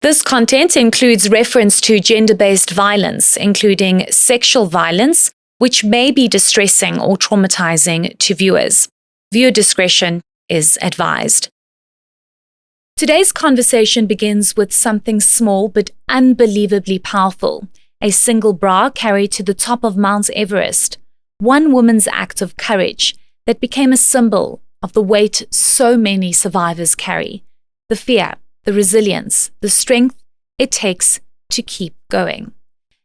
This content includes reference to gender-based violence, including sexual violence, which may be distressing or traumatizing to viewers. Viewer discretion is advised. Today's conversation begins with something small but unbelievably powerful: a single bra carried to the top of Mount Everest. One woman's act of courage that became a symbol of the weight so many survivors carry, the fear, the resilience, the strength it takes to keep going.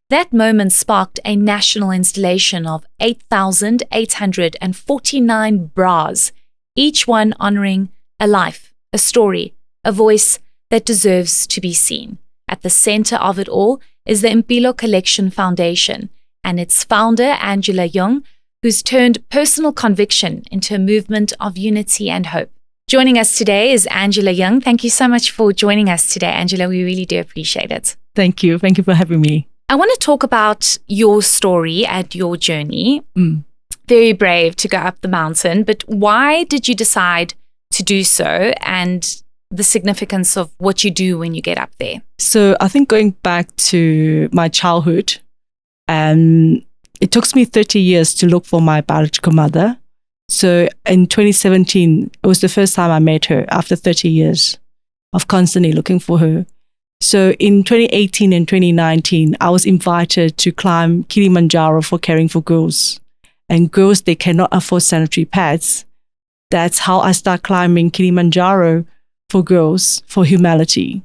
That moment sparked a national installation of 8,849 bras, each one honoring a life, a story, a voice that deserves to be seen. At the center of it all is the Impilo Collection Foundation and its founder, Angela Yeung, who's turned personal conviction into a movement of unity and hope. Joining us today is Angela Yeung. Thank you so much for joining us today, Angela. We really do appreciate it. Thank you. Thank you for having me. I want to talk about your story and your journey. Very brave to go up the mountain, but why did you decide to do so, and the significance of what you do when you get up there? So I think going back to my childhood, it took me 30 years to look for my biological mother. So in 2017, it was the first time I met her after 30 years of constantly looking for her. So in 2018 and 2019, I was invited to climb Kilimanjaro for caring for girls. And girls, they cannot afford sanitary pads. That's how I started climbing Kilimanjaro for girls, for humanity.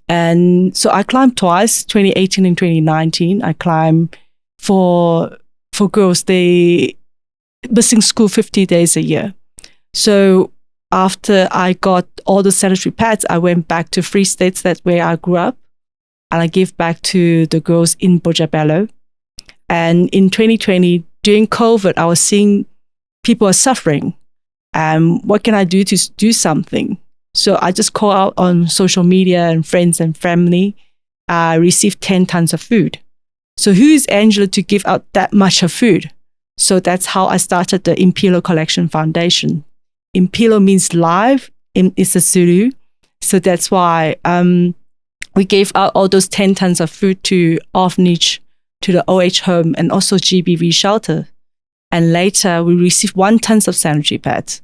And so I climbed twice, 2018 and 2019. I climbed for girls, they missing school 50 days a year. So after I got all the sanitary pads, I went back to Free States, that's where I grew up, and I gave back to the girls in Bojabelo. And in 2020, during COVID, I was seeing people are suffering. What can I do to do something? So I just call out on social media and friends and family. I received 10 tons of food. So who is Angela to give out that much of food? So that's how I started the Impilo Collection Foundation. Impilo means live, it's a Zulu. So that's why we gave out all those 10 tons of food to orphanage, to the OH home, and also GBV shelter. And later we received 1 ton of sanitary pads.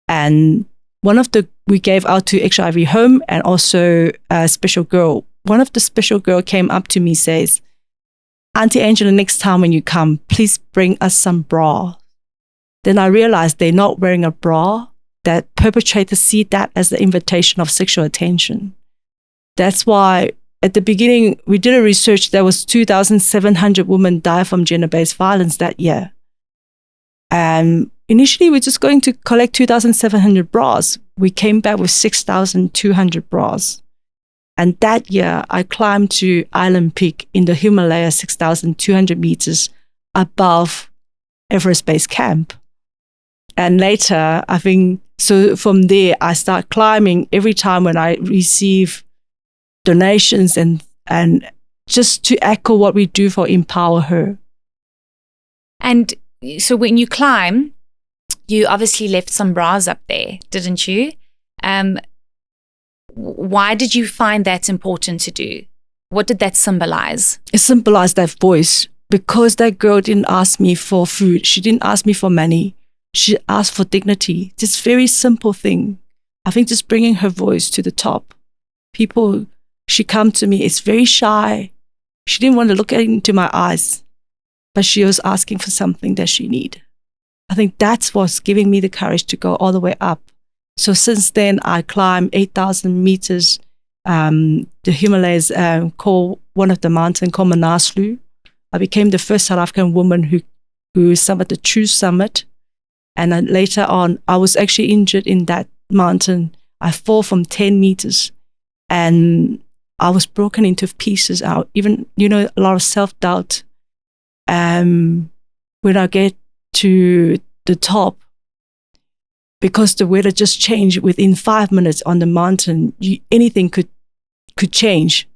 And we gave out to HIV home and also a special girl. One of the special girl came up to me, says, "Auntie Angela, next time when you come, please bring us some bra." Then I realized they're not wearing a bra, that perpetrators see that as the invitation of sexual attention. That's why at the beginning, we did a research, there was 2,700 women die from gender-based violence that year. And initially, we're just going to collect 2,700 bras. We came back with 6,200 bras. And that year, I climbed to Island Peak in the Himalaya, 6,200 meters above Everest Base Camp. And later, I think, so from there, I start climbing every time when I receive donations and just to echo what we do for Empower Her. And so when you climb, you obviously left some bras up there, didn't you? Why did you find that important to do? What did that symbolize? It symbolized that voice, because that girl didn't ask me for food. She didn't ask me for money. She asked for dignity. This very simple thing. I think just bringing her voice to the top. People, she come to me, it's very shy. She didn't want to look into my eyes, but she was asking for something that she needed. I think that's what's giving me the courage to go all the way up. So since then, I climbed 8,000 meters. The Himalayas, called one of the mountains called Manaslu. I became the first South African woman who summited the true summit. And then later on, I was actually injured in that mountain. I fall from 10 meters and I was broken into pieces out. Even, a lot of self-doubt. When I get to the top, because the weather just changed within 5 minutes on the mountain, anything could change.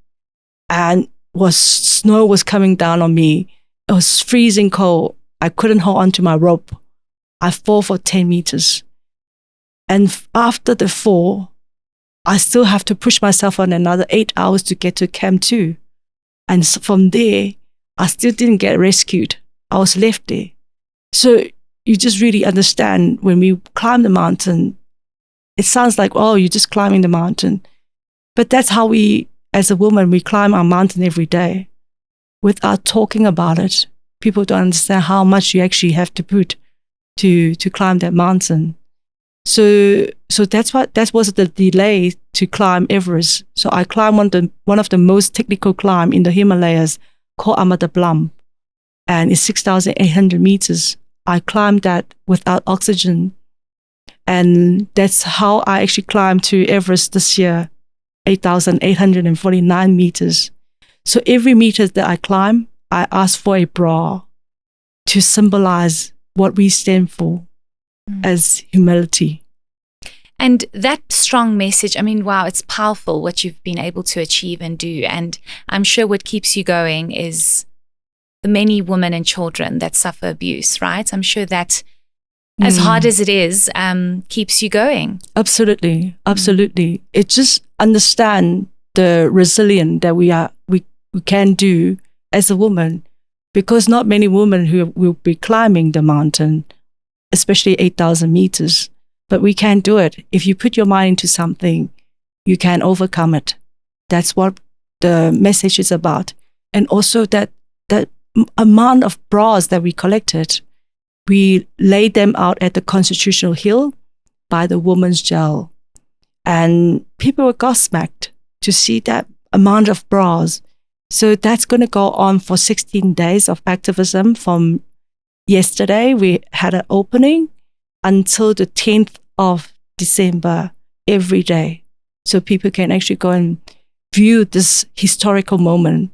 And snow was coming down on me. It was freezing cold. I couldn't hold onto my rope. I fall for 10 meters. And after the fall, I still have to push myself on another 8 hours to get to Camp 2. And from there, I still didn't get rescued. I was left there. So you just really understand when we climb the mountain, it sounds like, oh, you're just climbing the mountain. But that's how we, as a woman, we climb our mountain every day. Without talking about it, people don't understand how much you actually have to put to climb that mountain. So that was the delay to climb Everest. So I climbed one of the most technical climb in the Himalayas called Amada Plum, and it's 6,800 meters. I climbed that without oxygen, and that's how I actually climbed to Everest this year, 8,849 meters. So every meter that I climb, I ask for a bra to symbolize what we stand for as humility. And that strong message, I mean, wow, it's powerful what you've been able to achieve and do. And I'm sure what keeps you going is the many women and children that suffer abuse, right? I'm sure that as hard as it is, keeps you going. Absolutely. Absolutely. It just understand the resilience that we can do as a woman, because not many women who will be climbing the mountain, especially 8,000 meters, but we can do it. If you put your mind into something, you can overcome it. That's what the message is about. And also that amount of bras that we collected, we laid them out at the Constitutional Hill by the women's jail. And people were gobsmacked to see that amount of bras. So that's going to go on for 16 days of activism. From yesterday, we had an opening until the 10th of December every day. So people can actually go and view this historical moment.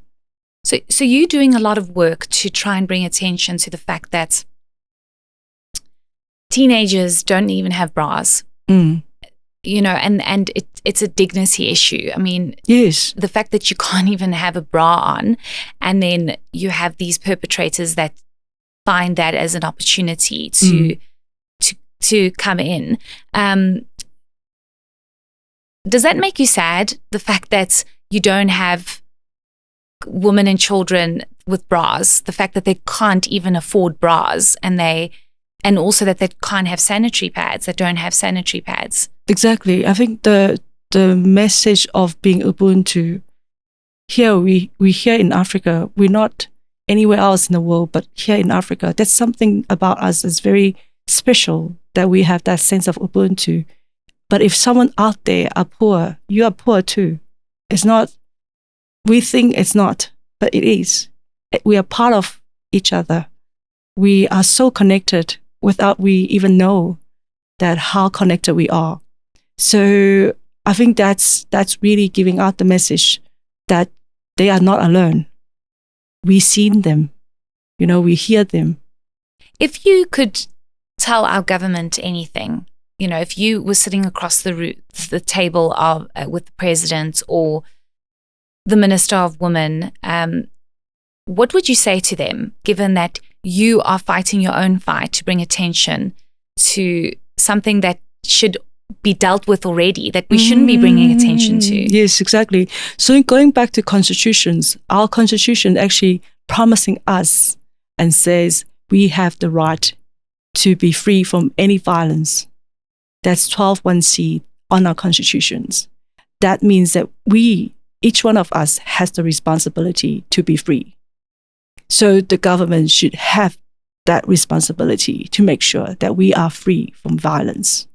So you're doing a lot of work to try and bring attention to the fact that teenagers don't even have bras. You know, and it's a dignity issue. I mean, yes, the fact that you can't even have a bra on, and then you have these perpetrators that find that as an opportunity to come in. Does that make you sad? The fact that you don't have women and children with bras, the fact that they can't even afford bras, and also that they can't have sanitary pads, that don't have sanitary pads. Exactly. I think the message of being Ubuntu, here we here in Africa, we're not anywhere else in the world, but here in Africa, that's something about us that's very special, that we have that sense of Ubuntu. But if someone out there are poor, you are poor too. It's not, we think it's not, but it is. We are part of each other. We are so connected without we even know that how connected we are. So I think that's really giving out the message that they are not alone. We seen them, we hear them. If you could tell our government anything, if you were sitting across the table with the president or the Minister of Women, what would you say to them, given that you are fighting your own fight to bring attention to something that should be dealt with already, that we shouldn't be bringing attention to? Yes, exactly. So going back to constitutions, our constitution actually promising us and says we have the right to be free from any violence. That's 12(1)(c) on our constitutions. That means that each one of us has the responsibility to be free. So the government should have that responsibility to make sure that we are free from violence.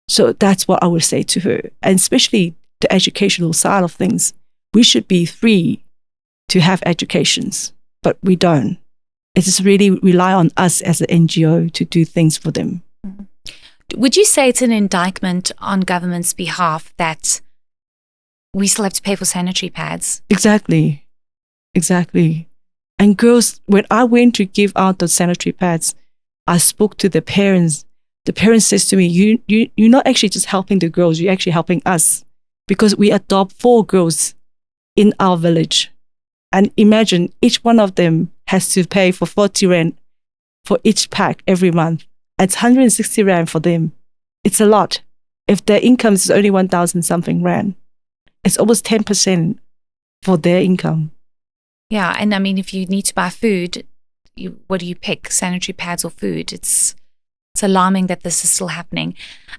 So that's what I would say to her. And especially the educational side of things, we should be free to have educations, but we don't. It just really rely on us as an NGO to do things for them. Would you say it's an indictment on government's behalf that we still have to pay for sanitary pads? Exactly. And girls, when I went to give out the sanitary pads, I spoke to the parents. The parents says to me, you're not actually just helping the girls, you're actually helping us, because we adopt 4 girls in our village. And imagine each one of them has to pay for 40 rand for each pack every month. It's 160 rand for them. It's a lot. if their income is only 1,000 something rand, it's almost 10% for their income. Yeah, and I mean, if you need to buy food, what do you pick? Sanitary pads or food? It's alarming that this is still happening.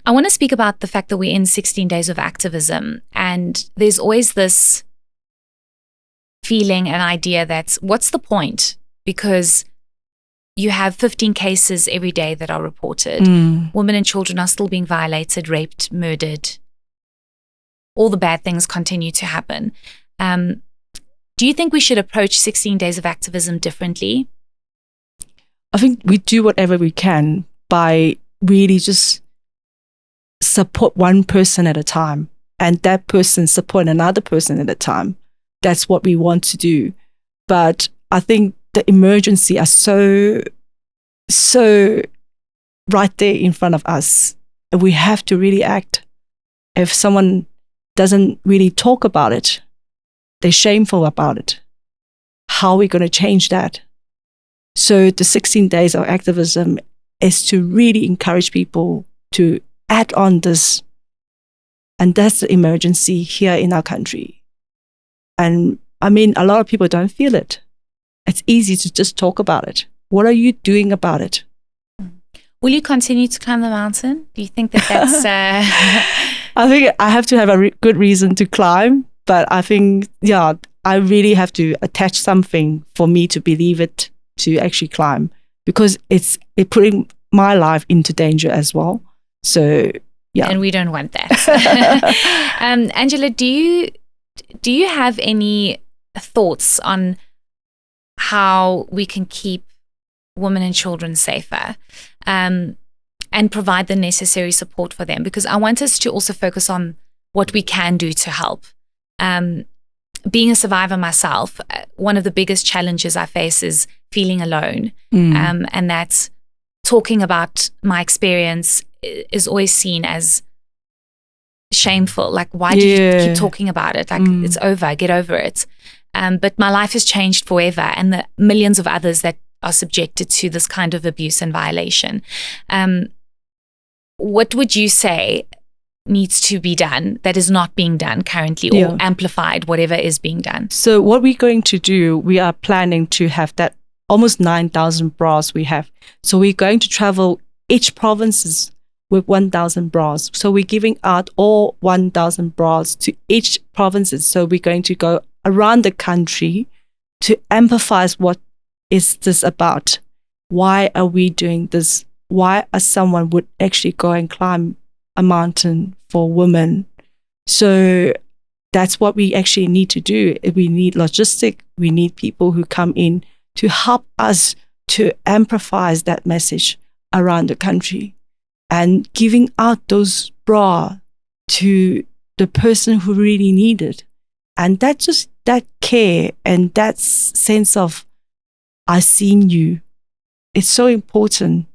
I want to speak about the fact that we're in 16 days of activism, and there's always this feeling and idea that what's the point? Because you have 15 cases every day that are reported. Women and children are still being violated, raped, murdered. All the bad things continue to happen. Do you think we should approach 16 days of activism differently? I think we do whatever we can by really just support one person at a time, and that person support another person at a time. That's what we want to do. But I think the emergency are so right there in front of us. We have to really act. If someone doesn't really talk about it, they're shameful about it. How are we going to change that? So the 16 days of activism is to really encourage people to act on this. And that's the emergency here in our country. And I mean, a lot of people don't feel it. It's easy to just talk about it. What are you doing about it? Will you continue to climb the mountain? Do you think that that's... I think I have to have a good reason to climb. But I think, yeah, I really have to attach something for me to believe it, to actually climb, because it's putting my life into danger as well. So, yeah. And we don't want that. Angela, do you have any thoughts on how we can keep women and children safer and provide the necessary support for them? Because I want us to also focus on what we can do to help. Being a survivor myself, one of the biggest challenges I face is feeling alone. And that talking about my experience is always seen as shameful. Like, why do you keep talking about it? Like, it's over, get over it. But my life has changed forever, and the millions of others that are subjected to this kind of abuse and violation. What would you say needs to be done that is not being done currently, or amplified, whatever is being done? So what we're going to do, we are planning to have that almost 9,000 bras we have. So we're going to travel each provinces with 1,000 bras. So we're giving out all 1,000 bras to each provinces. So we're going to go around the country to emphasize what is this about. Why are we doing this? Why someone would actually go and climb a mountain for women? So that's what we actually need to do. We need logistics. We need people who come in to help us to amplify that message around the country, and giving out those bra to the person who really need it. And that just that care and that sense of I seen you, it's so important.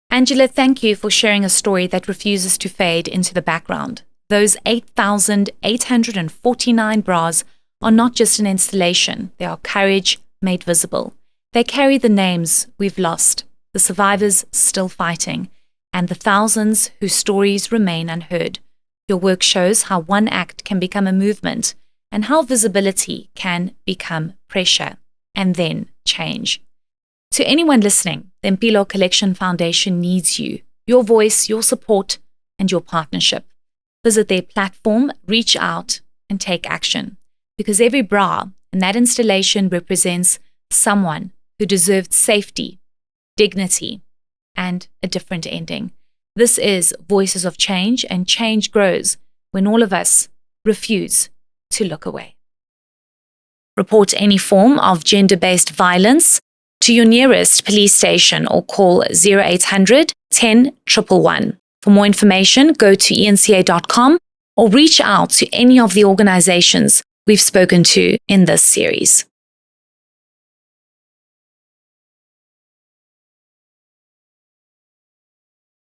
Angela, thank you for sharing a story that refuses to fade into the background. Those 8,849 bras are not just an installation. They are courage made visible. They carry the names we've lost, the survivors still fighting, and the thousands whose stories remain unheard. Your work shows how one act can become a movement, and how visibility can become pressure and then change. To anyone listening, the Impilo Collection Foundation needs you, your voice, your support, and your partnership. Visit their platform, reach out, and take action. Because every bra in that installation represents someone who deserved safety, dignity, and a different ending. This is Voices of Change, and change grows when all of us refuse to look away. Report any form of gender-based violence to your nearest police station or call 0800 10 111. For more information, go to enca.com or reach out to any of the organizations we've spoken to in this series.